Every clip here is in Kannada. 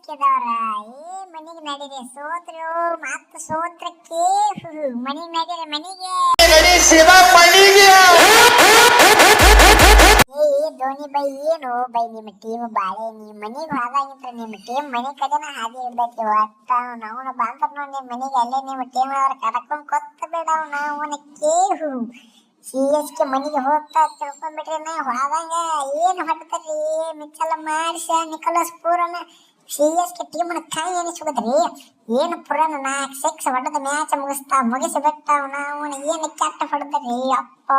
ಸಿಕ್ಕಿದವ್ರ ಮನಿಗೆ ನಡೀರಿ ಸೋತ್ರು ಮತ್ತ ಸೋತ್ರಕ್ಕೆ ಮನಿಗೆ ನಡೀರಿ ಮನಿಗೆ ಧೋನಿ ಬೈ ಏನು ಬೈ ನಿಮ್ಮ ಟೀಮ್ ಬಾಳೆ ನಿಮ್ ಮನಿಗ್ ಹೋದಾಗಿತ್ರ ನಿಮ್ ಟೀಮ್ ಮನಿ ಕಡೆನ ಹಾದಿ ಇಡ್ಬೇಕು ಒಟ್ಟ ನಾವು ಬಾಂದ್ರ ನೋಡಿ ನಿಮ್ ಮನಿಗೆ ಅಲ್ಲೇ ನಿಮ್ಮ ಟೀಮ್ ಅವ್ರ ಕರ್ಕೊಂಡ್ ಕೊತ್ತ ಬೇಡ ನಾವು ಕೇಳು CSK ಮನಿಗೆ ಹೋಗ್ತಾ ತಿಳ್ಕೊಂಡ್ಬಿಟ್ರಿ ನಾ ಹೋದಾಗ ಏನು ಹೊಡ್ತಾರ್ರಿ ಮಿಚ್ಚಲ ಮಾಡಿಸ ನಿಕೋಲಸ್ ಪೂರನ CSK ಟೀಮ್ನ ಕೈ ಎನಿಸ್ಬಿಡ್ರಿ ಏನು ಪುರಾಣ 4 ಹೊಡೆದ ಮ್ಯಾಚ್ ಮುಗಿಸಿ ಬಿಟ್ಟ ನಾವು ಏನು ಕೆಟ್ಟ ಹೊಡೆದ್ರಿ ಅಪ್ಪ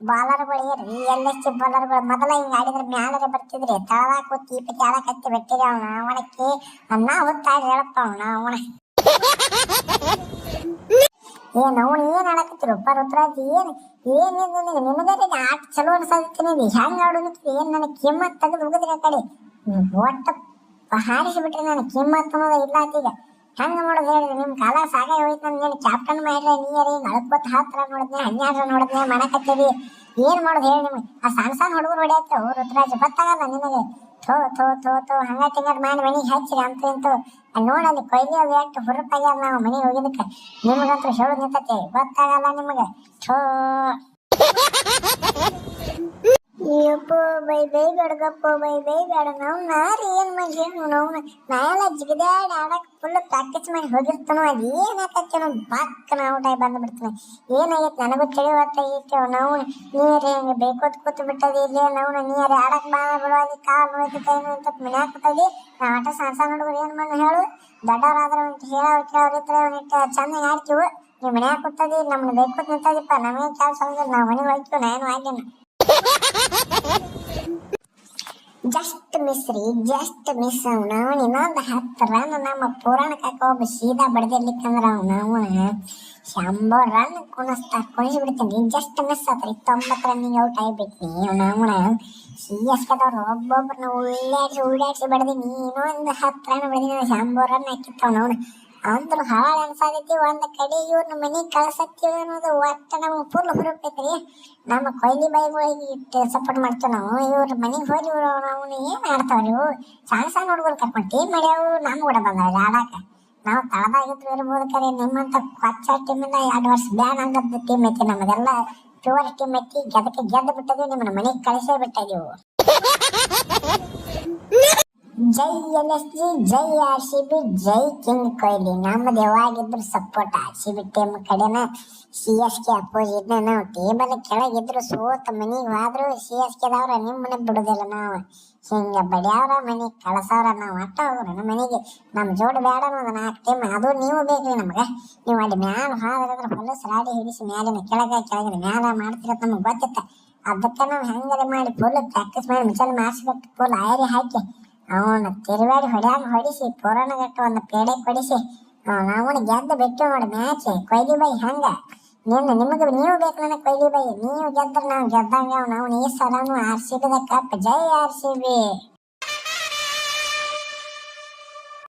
ಬಾಲರ್ಗಳು ಏನ್ರಿ LSG ಬಾಲರ್ಗಳು ಮೊದಲ ಹಿಂಗ ಆಡಿದ್ರೆ ಮ್ಯಾಲರೆ ಬರ್ತಿದ್ರಿ ತಳದಾಗ ಕೂತಿ ಈ ಪತಿ ಆಡಕತ್ತಿ ಬಿಟ್ಟಿರಿ ಅವನಕ್ಕೆ ಅನ್ನ ಹೊತ್ತಾಡಿ ಹೇಳಪ್ಪ ಅವನ ಏನ್ ಆಡಕತ್ತಿರಪ್ಪ ರುದ್ರಾಜ್ ಏನಿದೆ ನಿನಗೆ ಆಟ ಚಲೋ ಅನ್ಸತ್ತೀನಿ ಹೆಂಗ್ ಆಡೋದಿತ್ತು ಏನ್ ನನಗೆ ಕಿಮ್ಮತ್ ತೆಗೆದು ಹೋಗಿದ್ರಿ ಆ ಕಡೆ ಒಟ್ಟ ಹಾರಿಸಿ ಬಿಟ್ರಿ ನಾನು ಕಿಮ್ಮತ್ ಅನ್ನೋದ ಇಲ್ಲ ಆತೀಗ ಹೆಂಗ ಮಾಡೋದು ಹೇಳ್ರಿ ನಿಮ್ ಕಾಲ ಸಾಗ ಹೋಯ್ತು ನಾನು ಕ್ಯಾಪ್ಟನ್ ಮಾಡ್ರೆ ನೀರಿ ನಳವತ್ತು ಹತ್ರ ನೋಡಿದ್ನೆ 12 ನೋಡಿದ್ನೆ ಮಾಡಕತ್ತೀವಿ ಏನ್ ಮಾಡೋದು ಹೇಳಿ ನಿಮ್ಗೆ ಆ ಸಣ್ಣ ಹುಡುಗರು ಹೊಡೆಯತ್ತ ರುದ್ರಾಜ್ ಗೊತ್ತಾಗಲ್ಲ ನಿನಗೆ ಥೋ ಹಂಗ ತಿಂಗಟ್ ಮಾಡಿ ಮನಿಗೆ ಹಚ್ಚಿರಿ ಅಂತ ನೋಡಲ್ಲಿ ಕೊಯ್ಲಿ ಅದು ಎಷ್ಟು ಹುರುಪಾಗ್ಯಾರ ನಾವು ಮನೆಗೆ ಹೋಗಿದ್ದಕ್ಕೆ ನಿಮ್ಗಂತೂ ಹೇಳೋದು ನಿಂತತೆ ಗೊತ್ತಾಗಲ್ಲ ನಿಮಗೆ ಥೋ ಅಯ್ಯಪ್ಪ ಬೈ ಬೇಡಗಪ್ಪ ಬೈ ಬೇಡ ನಾವು ನಾರಿ ಏನ್ ಮಾಡಿ ನಾವು ನಾಯೆಲ್ಲ ಜಿಗದಾಡಿ ಆಡಕ್ ಫುಲ್ ಪ್ರಾಕ್ಟೀಸ್ ಮಾಡಿ ಹೋಗಿರ್ತಾನೋ ಅದು ಏನಾಕತ್ತೆ ನಾವು ಬಾಕ್ ನಾವು ಟೈ ಬಂದ್ಬಿಡ್ತಾನೆ ಏನಾಗೈತೆ ನನಗೂ ತಿಳಿವತ್ತಾಗಿತ್ತು ನಾವು ನೀರೇ ಹಂಗೆ ಬೇಕೋತ್ ಕೂತು ಬಿಟ್ಟದಿ ಇಲ್ಲಿ ನಾವು ನೀರೇ ಆಡಕ್ ಬಾ ಬಿಡೋದಿ ಕಾಲು ನೋಯ್ತು ಕೈ ನೋಯ್ತು ಮನ್ಯಾಗ ಕೂತದಿ ನಾವು ಆಟ ಸಣ್ಣ ಹುಡುಗರು ಏನ್ ಮಾಡಿ ಹೇಳು ದೊಡ್ಡವರಾದ್ರೆ ಒಂದು ಅವ್ರಿದ್ರೆ ಒಂದಿಟ್ಟು ಚಂದಾಗಿ ಆಡ್ತೀವಿ ನೀವು ಮನ್ಯಾಗ ಕೂತದಿ ನಮ್ಗೆ ಬೇಕೋತ್ ನಿಂತದಿಪ್ಪ ನಮಗೆ ಕೆಲಸ ಅಂದ್ರೆ ನಾವು ಮನೆಗೆ ಹೋಯ್ತು ನಾನು ಆಗಿನ ಜಸ್ಟ್ ಮಿಸ್ ನಾವು ಇನ್ನೊಂದು 10 ರನ್ ನಮ್ಮ ಪುರಾಣಕ್ಕೆ ಒಬ್ಬ ಸೀದಾ ಬಡ್ದಿರ್ಲಿಕ್ಕಂದ್ರ ನಾವು 100 ರನ್ ಕುಣಿಸಿ ಬಿಡ್ತೀನಿ ಜಸ್ಟ್ ಮಿಸ್ ಆತ್ರಿ 90 ರನ್ನಿಗೆ ಔಟ್ ಆಗಿಬಿಟ್ನಿ ನಾವು CSKದವ್ರು ಒಬ್ಬೊಬ್ರನ್ನ ಉಳ್ಳಾಡ್ಸಿ ಬಡ್ದೀನಿ ಇನ್ನೊಂದು 10 ರನ್ ಬಡ್ದೀನಿ 100 ರನ್ ಹಾಕಿತ್ತವ್ ನಾವು ಅಂದ್ರ ಹಾಳು ಅನ್ಸಾದೈತಿ ಒಂದ್ ಕಡೆ ಇವ್ರನ್ನ ಮನಿಗ್ ಕಳ್ಸತ್ತೀವಿ ಅನ್ನೋದು ಒಟ್ಟ ನಮ್ಗೆ ಫುಲ್ ಹುರುಪೈತ್ರಿ ನಮ್ಮ ಕೊಯ್ಲಿ ಬಾಯಿಗಳಿಗೆ ಇಟ್ಟು ಸಪೋರ್ಟ್ ಮಾಡ್ತೇವೆ ನಾವು ಇವ್ರ ಮನಿಗ್ ಹೋಗಿ ಇವ್ರು ನಾವು ಏನ್ ಆಡ್ತಾವ್ರಿ ಇವು ಸಣ್ಣ ಹುಡುಗರು ಕರ್ಕೊಂಡು ಟೀಮ್ ಮಾಡ್ಯಾವು ನಮ್ ಕೂಡ ಬಂದವ್ರಿ ಆಡಾಕ ನಾವು ತಳದಾಗಿದ್ರು ಇರ್ಬೋದು ಕರೆ ನಿಮ್ಮಂತ ಕೊಚ್ಚ ಟೀಮಿಂದ 2 ವರ್ಷ ಬ್ಯಾನ್ ಆಗದ ಟೀಮ್ ಐತಿ ನಮ್ಮದೆಲ್ಲ ಪ್ಯೂರ್ ಟೀಮ್ ಐತಿ ಗೆದ್ದು ಬಿಟ್ಟದ್ವಿ ನಿಮ್ಮನ್ನ ಮನಿಗ್ ಕಳಿಸೇ ಬಿಟ್ಟಿದೀವು ಜೈ LSG ಜೈ RCB ಜೈ ಕಿಂಗ್ ಕೊಹ್ಲಿ ನಮ್ಮದು ಯಾವಾಗಿದ್ರು ಸಪೋರ್ಟ್ RCB ಟೀಮ್ ಕಡೆನ CSK ಅಪೋಸಿಟ್ ನಾವು ಟೇಬಲ್ ಕೆಳಗಿದ್ರು ಸೋತ ಮನಿಗೆ ಹೋದ್ರು CSKದವ್ರ ನಿಮ್ಮನೆ ಬಿಡುದಿಲ್ಲ ನಾವು ಹಿಂಗ ಬಡ್ಯಾವ್ರ ಮನಿಗೆ ಕಳ್ಸವ್ರ ನಾವು ಅಟ್ಟ ಹೋಗ್ರ ನಮ್ಮ ಮನೆಗೆ ನಮ್ಮ ಜೋಡಿ ಬೇಡ ಅನ್ನೋದು 4 ಟೀಮ್ ಅದು ನೀವು ಬೇಕ್ರಿ ನಮ್ಗೆ ನೀವು ಅಲ್ಲಿ ಮ್ಯಾಲ ಹೋದ್ರೆ ಹೊಲಸು ರಾಡಿ ಹಿಡಿಸಿ ಮ್ಯಾಲಿನ ಕೆಳಗಿನ ಮ್ಯಾಲ ಮಾಡ್ತಿರತ್ತ ನಮ್ಗೆ ಗೊತ್ತಿತ್ತ ಅದಕ್ಕೆ ನಾವು ಹೆಂಗಾರೆ ಮಾಡಿ ಫುಲ್ ಪ್ರಾಕ್ಟೀಸ್ ಮಾಡಿ ಮಿಚಲ್ ಮಾಡಿಸ್ಬಿಟ್ಟು ಫುಲ್ ಆಯರಿ ಹಾಕಿ ಅವನ ತಿರುವಾಡಿ ಹೊಡಿಸಿ ಪುರಾಣಗಟ್ಟ ಒಂದು ಪೇಡೆ ಕೊಡಿಸಿ ಅವನ ಗೆದ್ದು ಬಿಟ್ಟು ನೋಡಿ ಮ್ಯಾಚ್ ಕೊಹ್ಲಿ ಬೈ ಹಂಗ ನಿಮಗೆ ನೀವು ಬೇಕು ನನಗೆ ಕೊಹ್ಲಿ ಬೈ ನೀವು ಗೆದ್ರೆ ನಾವು ಗೆದ್ದಂಗೆ ನಾವು ಈ ಸಲನು RCB ಕಪ್ ಜೈ RCB